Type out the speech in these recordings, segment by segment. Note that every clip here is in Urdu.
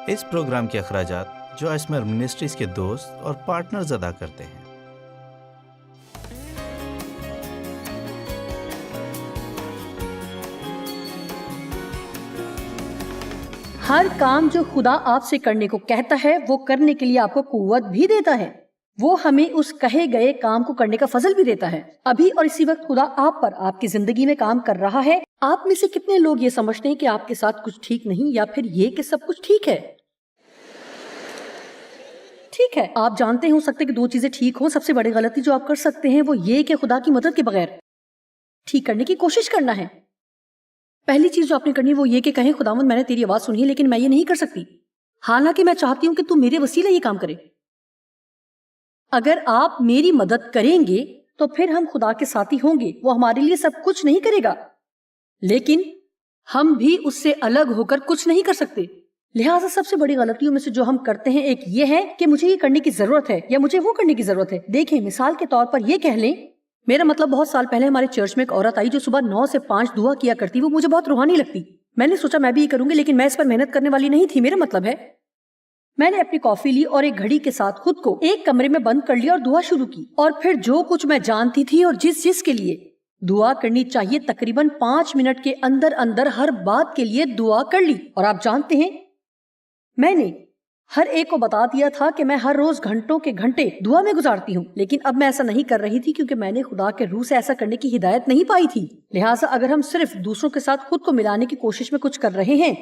اس پروگرام کے اخراجات جو اسمر منسٹریز کے دوست اور پارٹنرز ادا کرتے ہیں۔ ہر کام جو خدا آپ سے کرنے کو کہتا ہے وہ کرنے کے لیے آپ کو قوت بھی دیتا ہے، وہ ہمیں اس کہے گئے کام کو کرنے کا فضل بھی دیتا ہے۔ ابھی اور اسی وقت خدا آپ پر آپ کی زندگی میں کام کر رہا ہے۔ آپ میں سے کتنے لوگ یہ سمجھتے ہیں کہ آپ کے ساتھ کچھ ٹھیک نہیں، یا پھر یہ کہ سب کچھ ٹھیک ہے؟ ٹھیک ہے، آپ جانتے ہو سکتے کہ دو چیزیں ٹھیک ہوں۔ سب سے بڑی غلطی جو آپ کر سکتے ہیں وہ یہ کہ خدا کی مدد کے بغیر ٹھیک کرنے کی کوشش کرنا ہے۔ پہلی چیز جو آپ نے کرنی ہے وہ یہ کہ کہیں خداوند میں نے تیری آواز سنی ہے لیکن میں یہ نہیں کر سکتی، حالانکہ میں چاہتی ہوں کہ تو میرے وسیلے یہ کام کرے۔ اگر آپ میری مدد کریں گے تو پھر ہم خدا کے ساتھی ہوں گے۔ وہ ہمارے لیے سب کچھ نہیں کرے گا لیکن ہم بھی اس سے الگ ہو کر کچھ نہیں کر سکتے۔ لہٰذا سب سے بڑی غلطیوں میں سے جو ہم کرتے ہیں ایک یہ ہے کہ مجھے یہ کرنے کی ضرورت ہے یا مجھے وہ کرنے کی ضرورت ہے۔ دیکھیں، مثال کے طور پر یہ کہہ لیں، میرا مطلب بہت سال پہلے ہمارے چرچ میں ایک عورت آئی جو صبح 9 سے 5 دعا کیا کرتی۔ وہ مجھے بہت روحانی لگتی۔ میں نے سوچا میں بھی یہ کروں گی، لیکن میں اس پر محنت کرنے والی نہیں تھی۔ میرا مطلب ہے میں نے اپنی کافی لی اور ایک گھڑی کے ساتھ خود کو ایک کمرے میں بند کر لیا اور دعا شروع کی، اور پھر جو کچھ میں جانتی تھی اور جس کے لیے دعا کرنی چاہیے تقریباً 5 منٹ کے اندر اندر ہر بات کے لیے دعا کر لی۔ اور آپ جانتے ہیں میں نے ہر ایک کو بتا دیا تھا کہ میں ہر روز گھنٹوں کے گھنٹے دعا میں گزارتی ہوں، لیکن اب میں ایسا نہیں کر رہی تھی کیونکہ میں نے خدا کے روح سے ایسا کرنے کی ہدایت نہیں پائی تھی۔ لہٰذا اگر ہم صرف دوسروں کے ساتھ خود کو ملانے کی کوشش میں کچھ کر رہے ہیں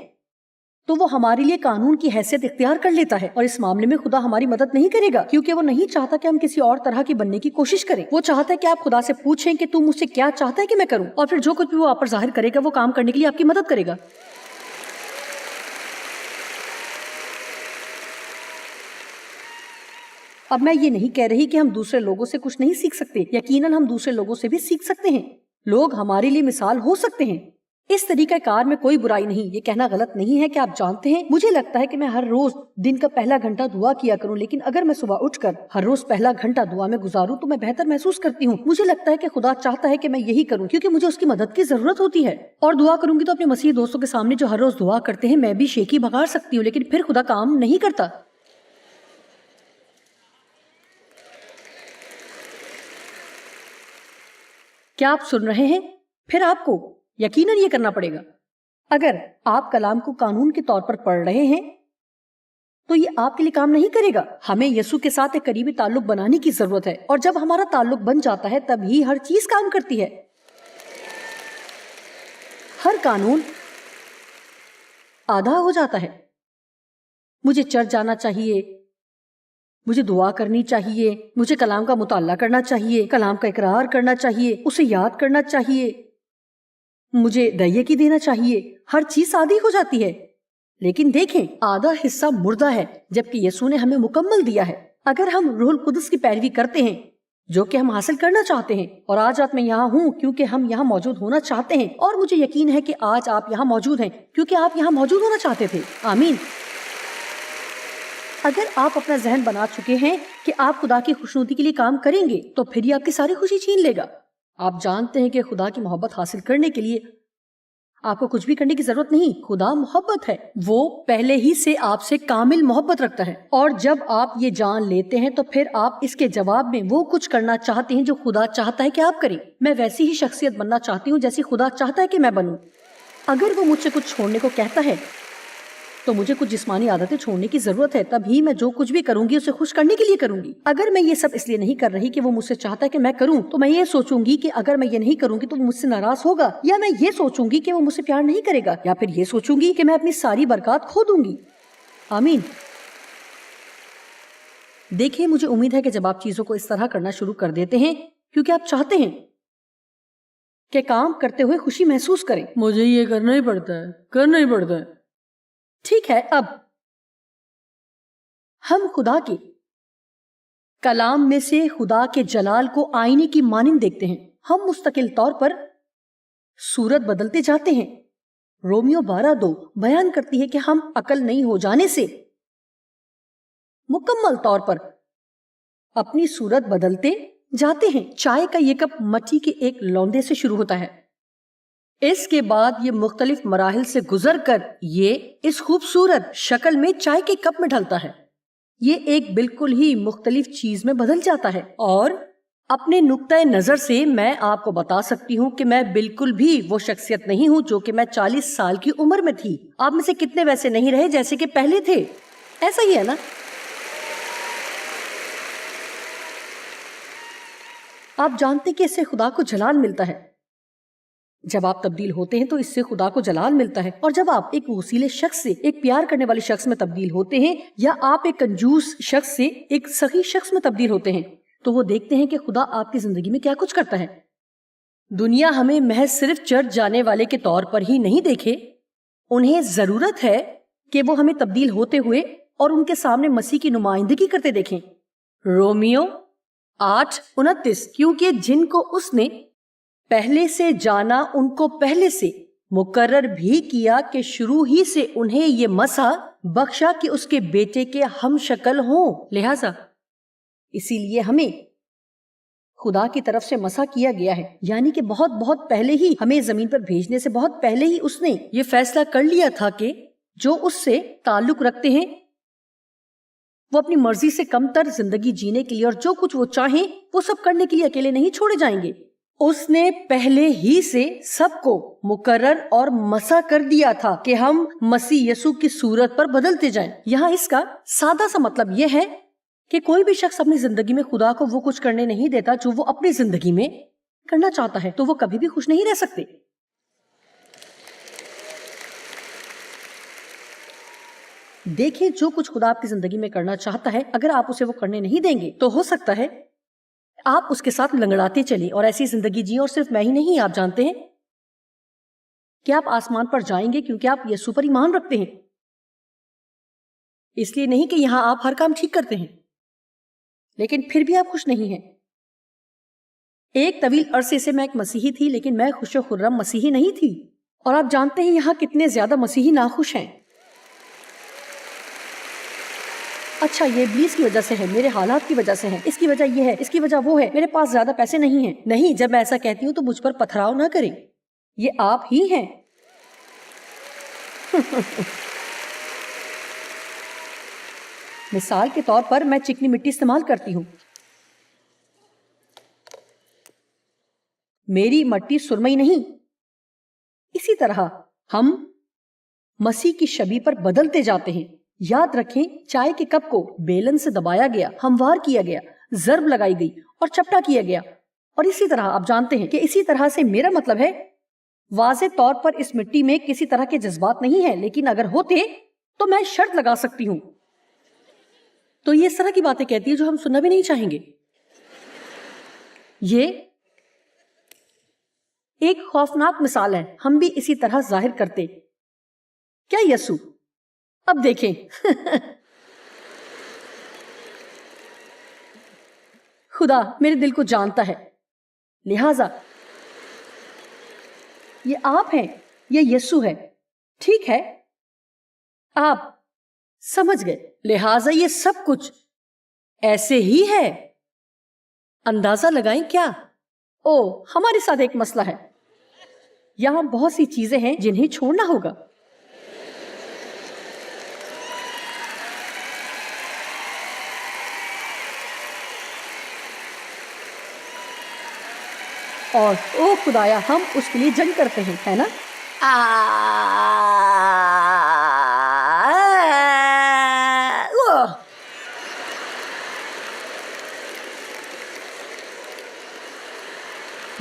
تو وہ ہمارے لیے قانون کی حیثیت اختیار کر لیتا ہے، اور اس معاملے میں خدا ہماری مدد نہیں کرے گا کیونکہ وہ نہیں چاہتا کہ ہم کسی اور طرح کی بننے کی کوشش کریں۔ وہ چاہتا ہے کہ آپ خدا سے پوچھیں کہ تم مجھ سے کیا چاہتا ہے کہ میں کروں، اور پھر جو کچھ بھی وہ آپ پر ظاہر کرے گا وہ کام کرنے کے لیے آپ کی مدد کرے گا۔ اب میں یہ نہیں کہہ رہی کہ ہم دوسرے لوگوں سے کچھ نہیں سیکھ سکتے، یقیناً ہم دوسرے لوگوں سے بھی سیکھ سکتے ہیں۔ لوگ ہمارے لیے مثال ہو سکتے ہیں۔ اس طریقہ کار میں کوئی برائی نہیں۔ یہ کہنا غلط نہیں ہے کہ آپ جانتے ہیں مجھے لگتا ہے کہ میں ہر روز دن کا پہلا گھنٹہ دعا کیا کروں، لیکن اگر میں صبح اٹھ کر ہر روز پہلا گھنٹہ دعا میں گزاروں تو میں بہتر محسوس کرتی ہوں۔ مجھے لگتا ہے کہ خدا چاہتا ہے کہ میں یہی کروں کیونکہ مجھے اس کی مدد کی ضرورت ہوتی ہے، اور دعا کروں گی تو اپنے مسیحی دوستوں کے سامنے جو ہر روز دعا کرتے ہیں میں بھی شیکی بھگاڑ سکتی ہوں، لیکن پھر خدا کام نہیں کرتا۔ کیا آپ سن رہے ہیں؟ پھر آپ کو یقیناً یہ کرنا پڑے گا۔ اگر آپ کلام کو قانون کے طور پر پڑھ رہے ہیں تو یہ آپ کے لیے کام نہیں کرے گا۔ ہمیں یسوع کے ساتھ ایک قریبی تعلق بنانے کی ضرورت ہے، اور جب ہمارا تعلق بن جاتا ہے تب ہی ہر چیز کام کرتی ہے۔ ہر قانون آدھا ہو جاتا ہے۔ مجھے چرچ جانا چاہیے، مجھے دعا کرنی چاہیے، مجھے کلام کا مطالعہ کرنا چاہیے، کلام کا اقرار کرنا چاہیے، اسے یاد کرنا چاہیے، مجھے دعیے کی دینا چاہیے۔ ہر چیز آدھی ہو جاتی ہے، لیکن دیکھیں آدھا حصہ مردہ ہے جبکہ یسوع نے ہمیں مکمل دیا ہے۔ اگر ہم روح القدس کی پیروی کرتے ہیں جو کہ ہم حاصل کرنا چاہتے ہیں، اور آج رات میں یہاں ہوں کیونکہ ہم یہاں موجود ہونا چاہتے ہیں، اور مجھے یقین ہے کہ آج آپ یہاں موجود ہیں کیونکہ آپ یہاں موجود ہونا چاہتے تھے۔ آمین۔ اگر آپ اپنا ذہن بنا چکے ہیں کہ آپ خدا کی خوشنودی کے لیے کام کریں گے تو پھر یہ آپ کی ساری خوشی چھین لے گا۔ آپ جانتے ہیں کہ خدا کی محبت حاصل کرنے کے لیے آپ کو کچھ بھی کرنے کی ضرورت نہیں۔ خدا محبت ہے، وہ پہلے ہی سے آپ سے کامل محبت رکھتا ہے، اور جب آپ یہ جان لیتے ہیں تو پھر آپ اس کے جواب میں وہ کچھ کرنا چاہتے ہیں جو خدا چاہتا ہے کہ آپ کریں۔ میں ویسی ہی شخصیت بننا چاہتی ہوں جیسی خدا چاہتا ہے کہ میں بنوں۔ اگر وہ مجھ سے کچھ چھوڑنے کو کہتا ہے تو مجھے کچھ جسمانی عادتیں چھوڑنے کی ضرورت ہے، تب ہی میں جو کچھ بھی کروں گی اسے خوش کرنے کے لیے کروں گی۔ اگر میں یہ سب اس لیے نہیں کر رہی کہ وہ مجھ سے چاہتا ہے کہ میں کروں تو میں یہ سوچوں گی کہ اگر میں یہ نہیں کروں گی تو وہ مجھ سے ناراض ہوگا، یا میں یہ سوچوں گی کہ وہ مجھ سے پیار نہیں کرے گا، یا پھر یہ سوچوں گی کہ میں اپنی ساری برکات کھو دوں گی۔ آمین۔ دیکھیں، مجھے امید ہے کہ جب آپ چیزوں کو اس طرح کرنا شروع کر دیتے ہیں کیونکہ آپ چاہتے ہیں کہ کام کرتے ہوئے خوشی محسوس کریں، مجھے یہ کرنا ہی پڑتا ہے۔ ٹھیک ہے، اب ہم خدا کے کلام میں سے خدا کے جلال کو آئینے کی مانند دیکھتے ہیں۔ ہم مستقل طور پر صورت بدلتے جاتے ہیں۔ رومیو 12:2 بیان کرتی ہے کہ ہم عقل نہیں ہو جانے سے مکمل طور پر اپنی صورت بدلتے جاتے ہیں۔ چائے کا یہ کپ مٹی کے ایک لوندے سے شروع ہوتا ہے، اس کے بعد یہ مختلف مراحل سے گزر کر یہ اس خوبصورت شکل میں چائے کے کپ میں ڈھلتا ہے. یہ ایک بالکل ہی مختلف چیز میں بدل جاتا ہے. اور اپنے نقطۂ نظر سے میں آپ کو بتا سکتی ہوں کہ میں بالکل بھی وہ شخصیت نہیں ہوں جو کہ میں 40 سال کی عمر میں تھی. آپ میں سے کتنے ویسے نہیں رہے جیسے کہ پہلے تھے؟ ایسا ہی ہے نا؟ آپ جانتے کہ اس سے خدا کو جلال ملتا ہے. جب آپ تبدیل ہوتے ہیں تو اس سے خدا کو جلال ملتا ہے. اور جب آپ ایک وسیلے شخص سے ایک پیار کرنے والے شخص میں تبدیل ہوتے ہیں یا آپ ایک کنجوس شخص سے ایک سخی شخص میں تبدیل ہوتے ہیں تو وہ دیکھتے ہیں کہ خدا آپ کی زندگی میں کیا کچھ کرتا ہے. دنیا ہمیں محض صرف چرچ جانے والے کے طور پر ہی نہیں دیکھے. انہیں ضرورت ہے کہ وہ ہمیں تبدیل ہوتے ہوئے اور ان کے سامنے مسیح کی نمائندگی کرتے دیکھیں. رومیو 8:29 کیونکہ جن کو اس نے پہلے سے جانا ان کو پہلے سے مقرر بھی کیا کہ شروع ہی سے انہیں یہ مسا بخشا کہ اس کے بیٹے کے ہم شکل ہوں. لہذا اسی لیے ہمیں خدا کی طرف سے مسا کیا گیا ہے. یعنی کہ بہت بہت پہلے ہی ہمیں زمین پر بھیجنے سے بہت پہلے ہی اس نے یہ فیصلہ کر لیا تھا کہ جو اس سے تعلق رکھتے ہیں وہ اپنی مرضی سے کم تر زندگی جینے کے لیے اور جو کچھ وہ چاہیں وہ سب کرنے کے لیے اکیلے نہیں چھوڑے جائیں گے. اس نے پہلے ہی سے سب کو مقرر اور مسا کر دیا تھا کہ ہم مسیح یسوع کی صورت پر بدلتے جائیں. یہاں اس کا سادہ سا مطلب یہ ہے کہ کوئی بھی شخص اپنی زندگی میں خدا کو وہ کچھ کرنے نہیں دیتا جو وہ اپنی زندگی میں کرنا چاہتا ہے تو وہ کبھی بھی خوش نہیں رہ سکتے. دیکھیں جو کچھ خدا آپ کی زندگی میں کرنا چاہتا ہے اگر آپ اسے وہ کرنے نہیں دیں گے تو ہو سکتا ہے آپ اس کے ساتھ لنگڑاتے چلیں اور ایسی زندگی جییں. اور صرف میں ہی نہیں، آپ جانتے ہیں کہ آپ آسمان پر جائیں گے کیونکہ آپ یسوع پر ایمان رکھتے ہیں. اس لیے نہیں کہ یہاں آپ ہر کام ٹھیک کرتے ہیں لیکن پھر بھی آپ خوش نہیں ہیں. ایک طویل عرصے سے میں ایک مسیحی تھی لیکن میں خوش و خرم مسیحی نہیں تھی. اور آپ جانتے ہیں یہاں کتنے زیادہ مسیحی ناخوش ہیں. اچھا یہ ابلیس کی وجہ سے ہے، میرے حالات کی وجہ سے ہے، اس کی وجہ یہ ہے، اس کی وجہ وہ ہے، میرے پاس زیادہ پیسے نہیں ہیں. نہیں، جب میں ایسا کہتی ہوں تو مجھ پر پتھراؤ نہ کریں، یہ آپ ہی ہیں. مثال کے طور پر میں چکنی مٹی استعمال کرتی ہوں. میری مٹی سرمئی نہیں. اسی طرح ہم مسیح کی شبیہ پر بدلتے جاتے ہیں. یاد رکھیں چائے کے کپ کو بیلن سے دبایا گیا، ہموار کیا گیا، ضرب لگائی گئی اور چپٹا کیا گیا. اور اسی طرح آپ جانتے ہیں کہ اسی طرح سے میرا مطلب ہے واضح طور پر اس مٹی میں کسی طرح کے جذبات نہیں ہیں لیکن اگر ہوتے تو میں شرط لگا سکتی ہوں. تو یہ اس طرح کی باتیں کہتی ہے جو ہم سننا بھی نہیں چاہیں گے. یہ ایک خوفناک مثال ہے. ہم بھی اسی طرح ظاہر کرتے. کیا یسوع؟ اب دیکھیں خدا میرے دل کو جانتا ہے، لہذا یہ آپ ہیں، یہ یسوع ہے. ٹھیک ہے، آپ سمجھ گئے. لہذا یہ سب کچھ ایسے ہی ہے. اندازہ لگائیں کیا؟ ہمارے ساتھ ایک مسئلہ ہے. یہاں بہت سی چیزیں ہیں جنہیں چھوڑنا ہوگا. اور خدایا ہم اس کے لیے جنگ کرتے ہیں، ہے نا؟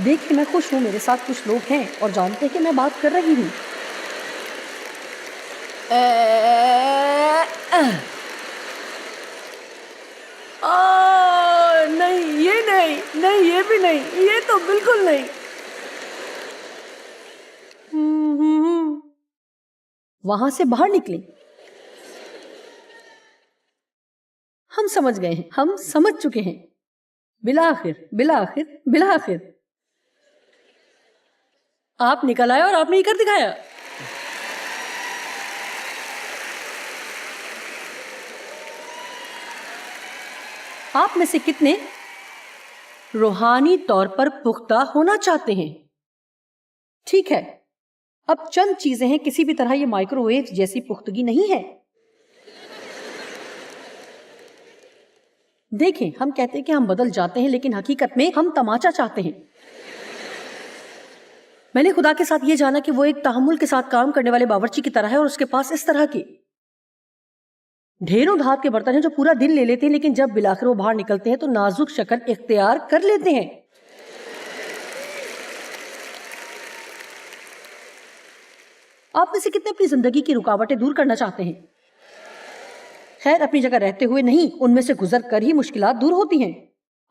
دیکھیں میں خوش ہوں، میرے ساتھ کچھ لوگ ہیں اور جانتے ہیں کہ میں بات کر رہی ہوں. نہیں یہ نہیں، نہیں یہ بھی نہیں، یہ تو بالکل نہیں. وہاں سے باہر نکلیں. ہم سمجھ گئے ہیں، ہم سمجھ چکے ہیں. بالآخر بالآخر بالآخر آپ نکل آئے اور آپ نے یہ کر دکھایا. آپ میں سے کتنے روحانی طور پر پختہ ہونا چاہتے ہیں؟ ٹھیک ہے، اب چند چیزیں ہیں، کسی بھی طرح یہ مائکرو ویو جیسی پختگی نہیں ہے. دیکھیں، ہم کہتے ہیں کہ ہم بدل جاتے ہیں، لیکن حقیقت میں ہم تماچا چاہتے ہیں. میں نے خدا کے ساتھ یہ جانا کہ وہ ایک تحمل کے ساتھ کام کرنے والے باورچی کی طرح ہے، اور اس کے پاس اس طرح کے ڈھیروں دھات کے برتن ہیں جو پورا دن لے لیتے ہیں، لیکن جب بالآخر وہ باہر نکلتے ہیں تو نازک شکل اختیار کر لیتے ہیں. آپ میں سے کتنے اپنی زندگی کی رکاوٹیں دور کرنا چاہتے ہیں؟ خیر، اپنی جگہ رہتے ہوئے نہیں، ان میں سے گزر کر ہی مشکلات دور ہوتی ہیں.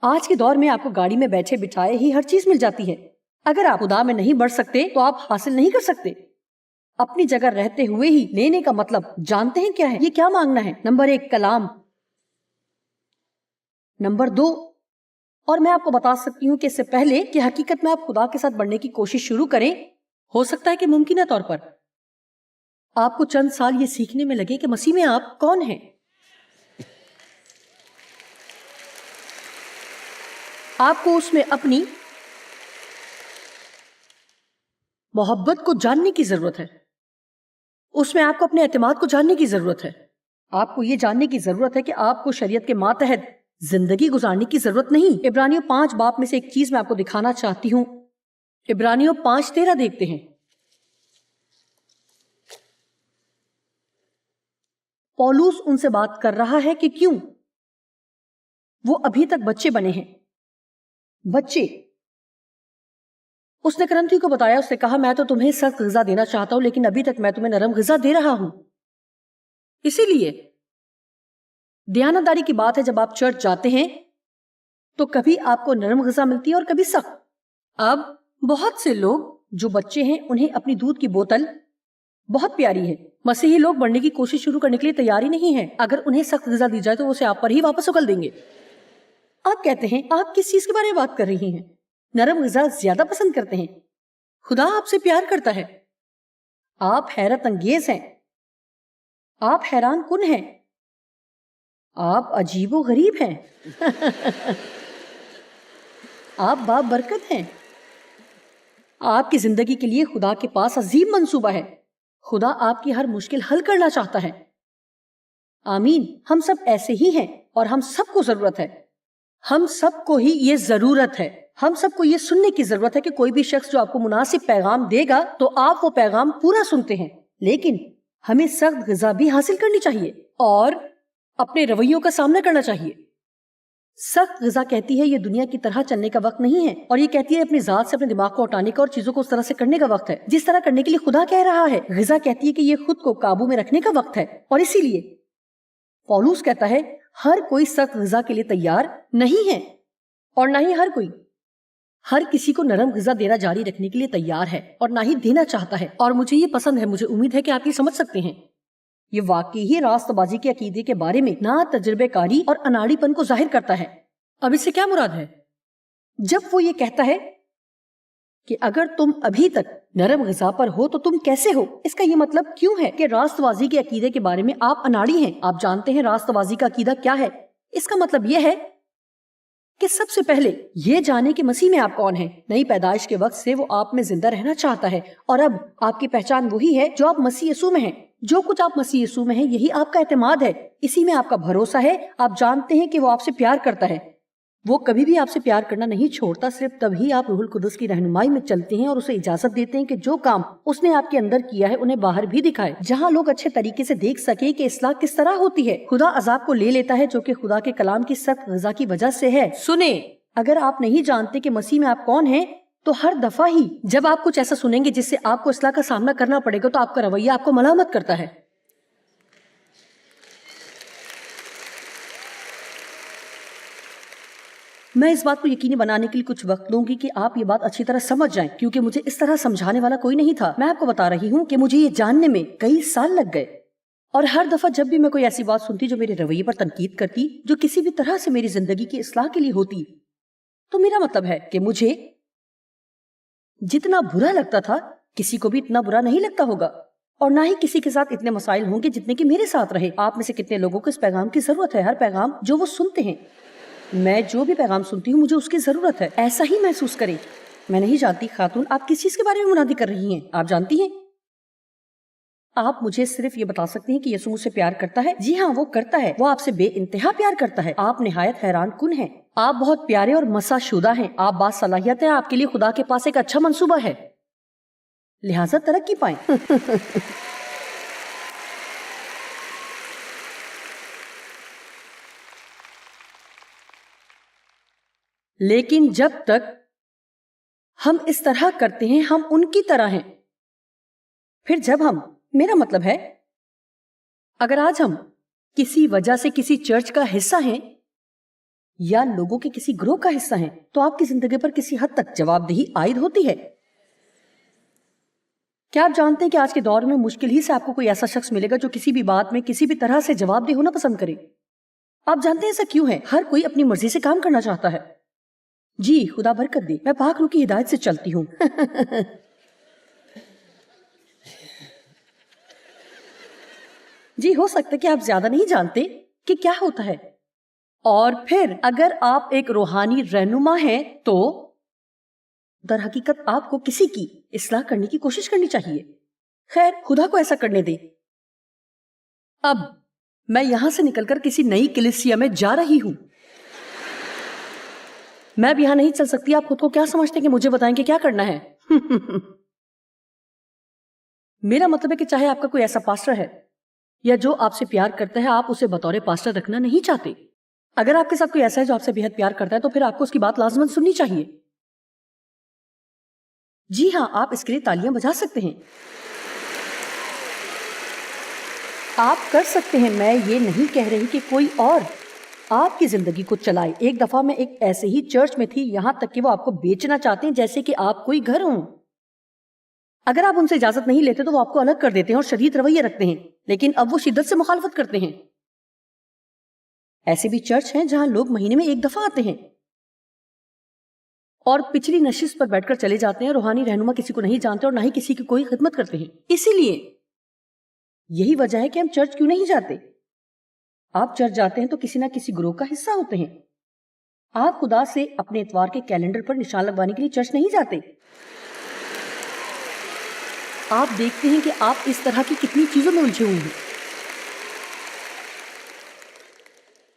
آج کے دور میں آپ کو گاڑی میں بیٹھے بٹھائے ہی ہر چیز مل جاتی ہے. اگر آپ خدا میں نہیں بڑھ سکتے تو آپ حاصل نہیں کر سکتے. اپنی جگہ رہتے ہوئے ہی لینے کا مطلب جانتے ہیں کیا ہے؟ یہ کیا مانگنا ہے؟ نمبر 1 کلام، نمبر 2، اور میں آپ کو بتا سکتی ہوں کہ اس سے پہلے کہ حقیقت میں آپ خدا کے ساتھ بڑھنے کی کوشش شروع کریں، ہو سکتا ہے کہ ممکنہ طور پر آپ کو چند سال یہ سیکھنے میں لگے کہ مسیح میں آپ کون ہیں. آپ کو اس میں اپنی محبت کو جاننے کی ضرورت ہے. اس میں آپ کو اپنے اعتماد کو جاننے کی ضرورت ہے. آپ کو یہ جاننے کی ضرورت ہے کہ آپ کو شریعت کے ماتحت زندگی گزارنے کی ضرورت نہیں. عبرانیوں 5 باب میں سے ایک چیز میں آپ کو دکھانا چاہتی ہوں. عبرانیوں 5:13 دیکھتے ہیں. پولس ان سے بات کر رہا ہے کہ کیوں وہ ابھی تک بچے بنے ہیں. بچے. اس نے کرنتھیوں کو بتایا، اس نے کہا میں تو تمہیں سخت غذا دینا چاہتا ہوں، لیکن ابھی تک میں تمہیں نرم غذا دے رہا ہوں. اسی لیے دیانتداری کی بات ہے، جب آپ چرچ جاتے ہیں تو کبھی آپ کو نرم غذا ملتی ہے اور کبھی سخت. اب بہت سے لوگ جو بچے ہیں انہیں اپنی دودھ کی بوتل بہت پیاری ہے. مسیحی لوگ بڑھنے کی کوشش شروع کرنے کے لیے تیاری نہیں ہے. اگر انہیں سخت غذا دی جائے تو وہ اسے آپ پر ہی واپس اگل دیں گے. آپ کہتے ہیں آپ کس چیز کے بارے میں بات کر رہی ہیں؟ نرم غذا زیادہ پسند کرتے ہیں. خدا آپ سے پیار کرتا ہے. آپ حیرت انگیز ہیں، آپ حیران کن ہیں، آپ عجیب و غریب ہیں. آپ باب برکت ہیں. آپ کی زندگی کے لیے خدا کے پاس عظیم منصوبہ ہے. خدا آپ کی ہر مشکل حل کرنا چاہتا ہے. آمین. ہم سب ایسے ہی ہیں اور ہم سب کو ضرورت ہے. ہم سب کو ہی یہ ضرورت ہے. ہم سب کو یہ سننے کی ضرورت ہے کہ کوئی بھی شخص جو آپ کو مناسب پیغام دے گا تو آپ وہ پیغام پورا سنتے ہیں. لیکن ہمیں سخت غذا بھی حاصل کرنی چاہیے اور اپنے رویوں کا سامنا کرنا چاہیے. سخت غذا کہتی ہے یہ دنیا کی طرح چلنے کا وقت نہیں ہے، اور یہ کہتی ہے اپنی ذات سے اپنے دماغ کو ہٹانے کا اور چیزوں کو اس طرح سے کرنے کا وقت ہے جس طرح کرنے کے لیے خدا کہہ رہا ہے. غذا کہتی ہے کہ یہ خود کو قابو میں رکھنے کا وقت ہے. اور اسی لیے پولس کہتا ہے ہر کوئی سخت غذا کے لیے تیار نہیں ہے، اور نہ ہی ہر کسی کو نرم غذا دینا جاری رکھنے کے لیے تیار ہے، اور نہ ہی دینا چاہتا ہے. اور مجھے یہ پسند ہے. مجھے امید ہے کہ آپ یہ سمجھ سکتے ہیں. یہ واقعی ہی راست بازی کے عقیدے کے بارے میں نہ تجربے کاری اور اناڑی پن کو ظاہر کرتا ہے. اب اس سے کیا مراد ہے؟ جب وہ یہ کہتا ہے کہ اگر تم ابھی تک نرم غذا پر ہو تو تم کیسے ہو، اس کا یہ مطلب کیوں ہے کہ راست بازی کے عقیدے کے بارے میں آپ اناڑی ہیں؟ آپ جانتے ہیں راست بازی کا عقیدہ کیا ہے. اس کا مطلب یہ ہے کہ سب سے پہلے یہ جانے کہ مسیح میں آپ کون ہیں. نئی پیدائش کے وقت سے وہ آپ میں زندہ رہنا چاہتا ہے، اور اب آپ کی پہچان وہی ہے جو آپ مسیح یسوع میں ہیں. جو کچھ آپ مسیح یسوع میں ہیں یہی آپ کا اعتماد ہے، اسی میں آپ کا بھروسہ ہے. آپ جانتے ہیں کہ وہ آپ سے پیار کرتا ہے. وہ کبھی بھی آپ سے پیار کرنا نہیں چھوڑتا. صرف تبھی آپ روح القدس کی رہنمائی میں چلتے ہیں اور اسے اجازت دیتے ہیں کہ جو کام اس نے آپ کے اندر کیا ہے انہیں باہر بھی دکھائے، جہاں لوگ اچھے طریقے سے دیکھ سکے کہ اصلاح کس طرح ہوتی ہے. خدا عذاب کو لے لیتا ہے جو کہ خدا کے کلام کی سخت غذا کی وجہ سے ہے. سنیں، اگر آپ نہیں جانتے کہ مسیح میں آپ کون ہیں تو ہر دفعہ ہی جب آپ کچھ ایسا سنیں گے جس سے آپ کو اصلاح کا سامنا کرنا پڑے گا تو آپ کا رویہ آپ کو ملامت کرتا ہے. میں اس بات کو یقینی بنانے کے لیے کچھ وقت لوں گی کہ آپ یہ بات اچھی طرح سمجھ جائیں، کیونکہ مجھے اس طرح سمجھانے والا کوئی نہیں تھا. میں آپ کو بتا رہی ہوں کہ مجھے یہ جاننے میں کئی سال لگ گئے، اور ہر دفعہ جب بھی میں کوئی ایسی بات سنتی جو میرے رویے پر تنقید کرتی، جو کسی بھی طرح سے میری زندگی کی اصلاح کے لیے ہوتی، تو میرا مطلب ہے کہ مجھے جتنا برا لگتا تھا کسی کو بھی اتنا برا نہیں لگتا ہوگا، اور نہ ہی کسی کے ساتھ اتنے مسائل ہوں گے جتنے کہ میرے ساتھ رہے. آپ میں سے کتنے لوگوں کو اس پیغام کی ضرورت ہے؟ ہر پیغام جو وہ سنتے ہیں. میں جو بھی پیغام سنتی ہوں مجھے اس کی ضرورت ہے. ایسا ہی محسوس کریں. میں نہیں جانتی خاتون آپ کس چیز کے بارے میں منادی کر رہی ہیں. آپ جانتی ہیں آپ مجھے صرف یہ بتا سکتے ہیں کہ یسوع مجھ سے پیار کرتا ہے؟ جی ہاں، وہ کرتا ہے، وہ آپ سے بے انتہا پیار کرتا ہے۔ آپ نہایت حیران کن ہیں، آپ بہت پیارے اور مسا شدہ ہیں، آپ باصلاحیت ہیں، آپ کے لیے خدا کے پاس ایک اچھا منصوبہ ہے، لہٰذا ترقی پائیں۔ لیکن جب تک ہم اس طرح کرتے ہیں ہم ان کی طرح ہیں۔ پھر جب ہم، میرا مطلب ہے اگر آج ہم کسی وجہ سے کسی چرچ کا حصہ ہیں یا لوگوں کے کسی گروہ کا حصہ ہیں تو آپ کی زندگی پر کسی حد تک جواب دہی عائد ہوتی ہے۔ کیا آپ جانتے ہیں کہ آج کے دور میں مشکل ہی سے آپ کو کوئی ایسا شخص ملے گا جو کسی بھی بات میں کسی بھی طرح سے جواب دہ ہونا پسند کرے؟ آپ جانتے ہیں ایسا کیوں ہے؟ ہر کوئی اپنی مرضی سے کام کرنا چاہتا ہے۔ جی خدا برکت دے، میں پاک روح کی ہدایت سے چلتی ہوں۔ جی ہو سکتا ہے کہ آپ زیادہ نہیں جانتے کہ کیا ہوتا ہے، اور پھر اگر آپ ایک روحانی رہنما ہیں تو در حقیقت آپ کو کسی کی اصلاح کرنے کی کوشش کرنی چاہیے۔ خیر، خدا کو ایسا کرنے دیں۔ اب میں یہاں سے نکل کر کسی نئی کلیسیا میں جا رہی ہوں، میں اب یہاں نہیں چل سکتی۔ آپ خود کو کیا سمجھتے ہیں کہ مجھے بتائیں کہ کیا کرنا ہے؟ میرا مطلب ہے کہ چاہے آپ کا کوئی ایسا پاسٹر ہے یا جو آپ سے پیار کرتا ہے، آپ اسے بطور پاسٹر رکھنا نہیں چاہتے۔ اگر آپ کے ساتھ کوئی ایسا ہے جو آپ سے بے حد پیار کرتا ہے تو پھر آپ کو اس کی بات لازماً سننی چاہیے۔ جی ہاں، آپ اس کے لیے تالیاں بجا سکتے ہیں، آپ کر سکتے ہیں۔ میں یہ نہیں کہہ رہی کہ کوئی اور آپ کی زندگی کو چلائے۔ ایک دفعہ میں ایک ایسے ہی چرچ میں تھی، یہاں تک کہ وہ آپ کو بیچنا چاہتے ہیں جیسے کہ آپ کوئی گھر ہوں۔ اگر آپ ان سے اجازت نہیں لیتے تو وہ آپ کو الگ کر دیتے ہیں اور شدید رویہ رکھتے ہیں، لیکن اب وہ شدت سے مخالفت کرتے ہیں۔ ایسے بھی چرچ ہیں جہاں لوگ مہینے میں ایک دفعہ آتے ہیں اور پچھلی نشست پر بیٹھ کر چلے جاتے ہیں۔ روحانی رہنما کسی کو نہیں جانتے اور نہ ہی کسی کی کوئی خدمت کرتے ہیں۔ اسی لیے یہی وجہ ہے کہ ہم چرچ کیوں نہیں جاتے۔ آپ چرچ جاتے ہیں تو کسی نہ کسی گروہ کا حصہ ہوتے ہیں۔ آپ خدا سے اپنے اتوار کے کیلنڈر پر نشان لگوانے کے لیے چرچ نہیں جاتے۔ آپ دیکھتے ہیں کہ آپ اس طرح کی کتنی چیزوں میں الجھے ہوئے ہیں۔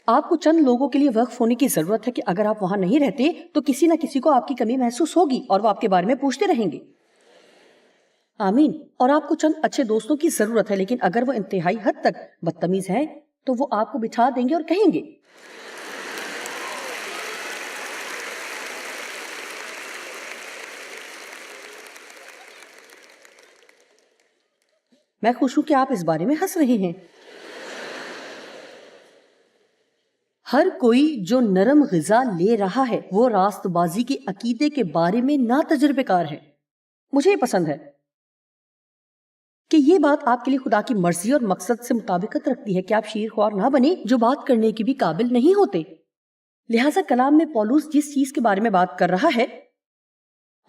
آپ کو چند لوگوں کے لیے وقف ہونے کی ضرورت ہے کہ اگر آپ وہاں نہیں رہتے تو کسی نہ کسی کو آپ کی کمی محسوس ہوگی اور وہ آپ کے بارے میں پوچھتے رہیں گے۔ آمین۔ اور آپ کو چند اچھے دوستوں کی ضرورت ہے، لیکن اگر وہ انتہائی حد تک بدتمیز ہیں تو وہ آپ کو بٹھا دیں گے اور کہیں گے میں خوش ہوں کہ آپ اس بارے میں ہنس رہے ہیں۔ ہر کوئی جو نرم غذا لے رہا ہے وہ راست بازی کے عقیدے کے بارے میں نا تجربے کار ہے۔ مجھے یہ پسند ہے کہ یہ بات آپ کے لیے خدا کی مرضی اور مقصد سے مطابقت رکھتی ہے کہ آپ شیر خوار نہ بنیں جو بات کرنے کی بھی قابل نہیں ہوتے۔ لہٰذا کلام میں پولس جس چیز کے بارے میں بات کر رہا ہے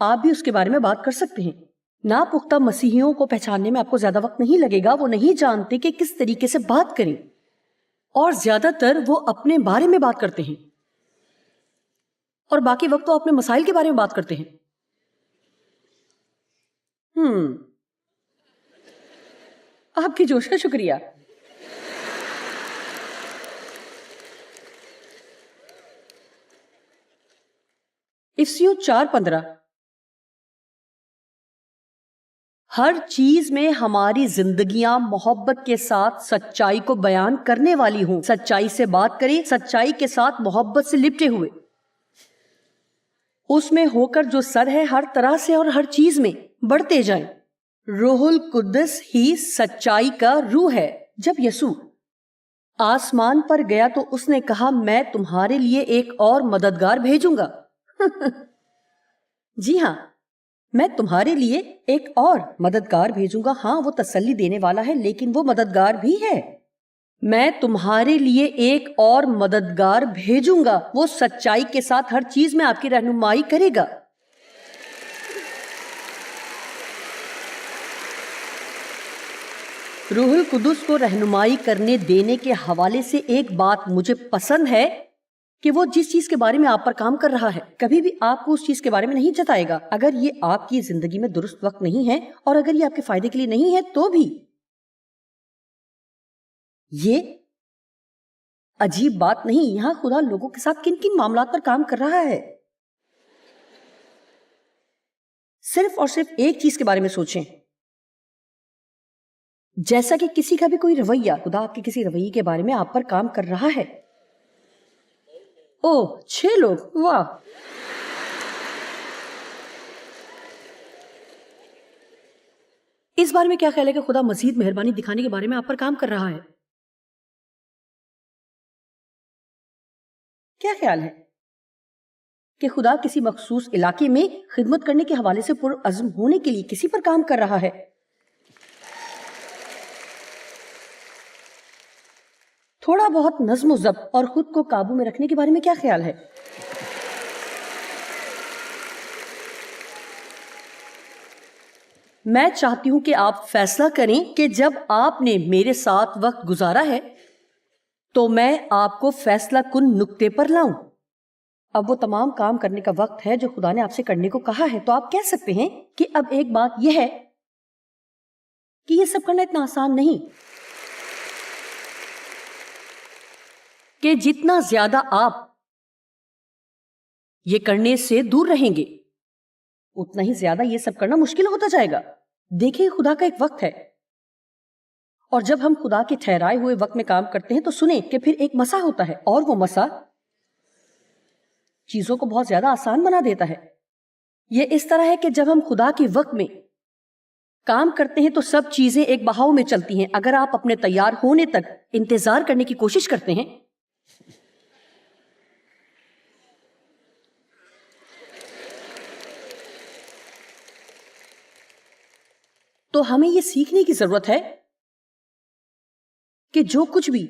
آپ بھی اس کے بارے میں بات کر سکتے ہیں۔ ناپختہ مسیحیوں کو پہچاننے میں آپ کو زیادہ وقت نہیں لگے گا۔ وہ نہیں جانتے کہ کس طریقے سے بات کریں اور زیادہ تر وہ اپنے بارے میں بات کرتے ہیں اور باقی وقت وہ اپنے مسائل کے بارے میں بات کرتے ہیں۔ آپ کی جوش کا شکریہ۔ افسیوں 4:15 ہر چیز میں ہماری زندگیاں محبت کے ساتھ سچائی کو بیان کرنے والی ہوں۔ سچائی سے بات کریں، سچائی کے ساتھ محبت سے لپٹے ہوئے، اس میں ہو کر جو سر ہے ہر طرح سے اور ہر چیز میں بڑھتے جائیں۔ روح القدس ہی سچائی کا روح ہے۔ جب یسوع آسمان پر گیا تو اس نے کہا میں تمہارے لیے ایک اور مددگار بھیجوں گا۔ جی ہاں، میں تمہارے لیے ایک اور مددگار بھیجوں گا۔ ہاں، وہ تسلی دینے والا ہے لیکن وہ مددگار بھی ہے۔ میں تمہارے لیے ایک اور مددگار بھیجوں گا، وہ سچائی کے ساتھ ہر چیز میں آپ کی رہنمائی کرے گا۔ روح القدس کو رہنمائی کرنے دینے کے حوالے سے ایک بات مجھے پسند ہے کہ وہ جس چیز کے بارے میں آپ پر کام کر رہا ہے کبھی بھی آپ کو اس چیز کے بارے میں نہیں جتائے گا۔ اگر یہ آپ کی زندگی میں درست وقت نہیں ہے اور اگر یہ آپ کے فائدے کے لیے نہیں ہے تو بھی یہ عجیب بات نہیں. یہاں خدا لوگوں کے ساتھ کن کن معاملات پر کام کر رہا ہے. صرف اور صرف ایک چیز کے بارے میں سوچیں. جیسا کہ کسی کا بھی کوئی رویہ، خدا آپ کے کسی رویے کے بارے میں آپ پر کام کر رہا ہے. اوہ 6 لوگ، واہ. اس بارے میں کیا خیال ہے کہ خدا مزید مہربانی دکھانے کے بارے میں آپ پر کام کر رہا ہے؟ کیا خیال ہے کہ خدا کسی مخصوص علاقے میں خدمت کرنے کے حوالے سے پرعزم ہونے کے لیے کسی پر کام کر رہا ہے؟ تھوڑا بہت نظم و ضبط اور خود کو قابو میں رکھنے کے بارے میں کیا خیال ہے؟ میں چاہتی ہوں کہ آپ فیصلہ کریں کہ جب آپ نے میرے ساتھ وقت گزارا ہے تو میں آپ کو فیصلہ کن نقطے پر لاؤں. اب وہ تمام کام کرنے کا وقت ہے جو خدا نے آپ سے کرنے کو کہا ہے. تو آپ کہہ سکتے ہیں کہ اب ایک بات یہ ہے کہ یہ سب کرنا اتنا آسان نہیں، کہ جتنا زیادہ آپ یہ کرنے سے دور رہیں گے اتنا ہی زیادہ یہ سب کرنا مشکل ہوتا جائے گا. دیکھیں خدا کا ایک وقت ہے، اور جب ہم خدا کے ٹھہرائے ہوئے وقت میں کام کرتے ہیں تو سنیں کہ پھر ایک مسا ہوتا ہے، اور وہ مسا چیزوں کو بہت زیادہ آسان بنا دیتا ہے. یہ اس طرح ہے کہ جب ہم خدا کے وقت میں کام کرتے ہیں تو سب چیزیں ایک بہاؤ میں چلتی ہیں. اگر آپ اپنے تیار ہونے تک انتظار کرنے کی کوشش کرتے ہیں تو ہمیں یہ سیکھنے کی ضرورت ہے کہ جو کچھ بھی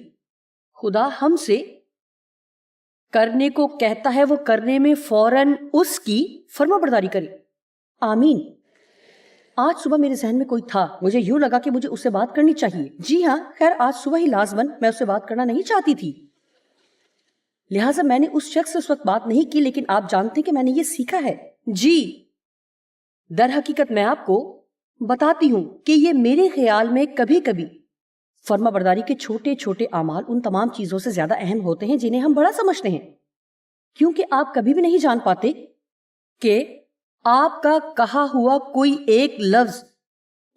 خدا ہم سے کرنے کو کہتا ہے وہ کرنے میں فوراً اس کی فرما برداری کرے. آمین. آج صبح میرے ذہن میں کوئی تھا، مجھے یوں لگا کہ مجھے اس سے بات کرنی چاہیے. جی ہاں، خیر آج صبح ہی لازماً میں اس سے بات کرنا نہیں چاہتی تھی، لہٰذا میں نے اس شخص سے اس وقت بات نہیں کی. لیکن آپ جانتے ہیں کہ میں نے یہ سیکھا ہے. جی در حقیقت میں آپ کو بتاتی ہوں کہ یہ میرے خیال میں کبھی کبھی فرما برداری کے چھوٹے چھوٹے اعمال ان تمام چیزوں سے زیادہ اہم ہوتے ہیں جنہیں ہم بڑا سمجھتے ہیں، کیونکہ آپ کبھی بھی نہیں جان پاتے کہ آپ کا کہا ہوا کوئی ایک لفظ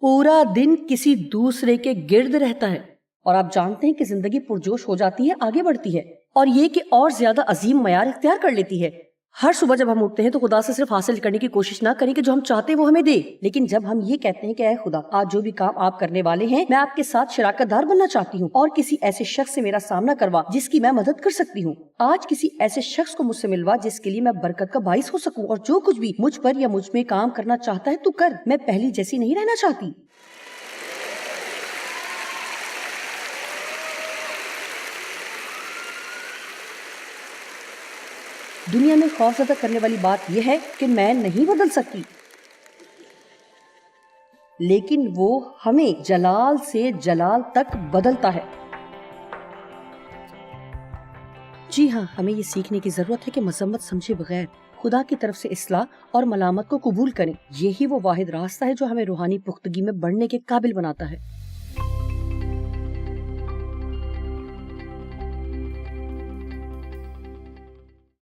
پورا دن کسی دوسرے کے گرد رہتا ہے، اور آپ جانتے ہیں کہ زندگی پرجوش ہو جاتی ہے، آگے بڑھتی ہے، اور یہ کہ اور زیادہ عظیم معیار اختیار کر لیتی ہے. ہر صبح جب ہم اٹھتے ہیں تو خدا سے صرف حاصل کرنے کی کوشش نہ کریں کہ جو ہم چاہتے ہیں وہ ہمیں دے، لیکن جب ہم یہ کہتے ہیں کہ اے خدا، آج جو بھی کام آپ کرنے والے ہیں میں آپ کے ساتھ شراکت دار بننا چاہتی ہوں، اور کسی ایسے شخص سے میرا سامنا کروا جس کی میں مدد کر سکتی ہوں. آج کسی ایسے شخص کو مجھ سے ملوا جس کے لیے میں برکت کا باعث ہو سکوں، اور جو کچھ بھی مجھ پر یا مجھ میں کام کرنا چاہتا ہے تو کر. میں پہلی جیسی نہیں رہنا چاہتی. دنیا میں خوف زدہ کرنے والی بات یہ ہے کہ میں نہیں بدل سکتی، لیکن وہ ہمیں جلال سے جلال تک بدلتا ہے. جی ہاں، ہمیں یہ سیکھنے کی ضرورت ہے کہ مذمت سمجھے بغیر خدا کی طرف سے اصلاح اور ملامت کو قبول کریں. یہی وہ واحد راستہ ہے جو ہمیں روحانی پختگی میں بڑھنے کے قابل بناتا ہے.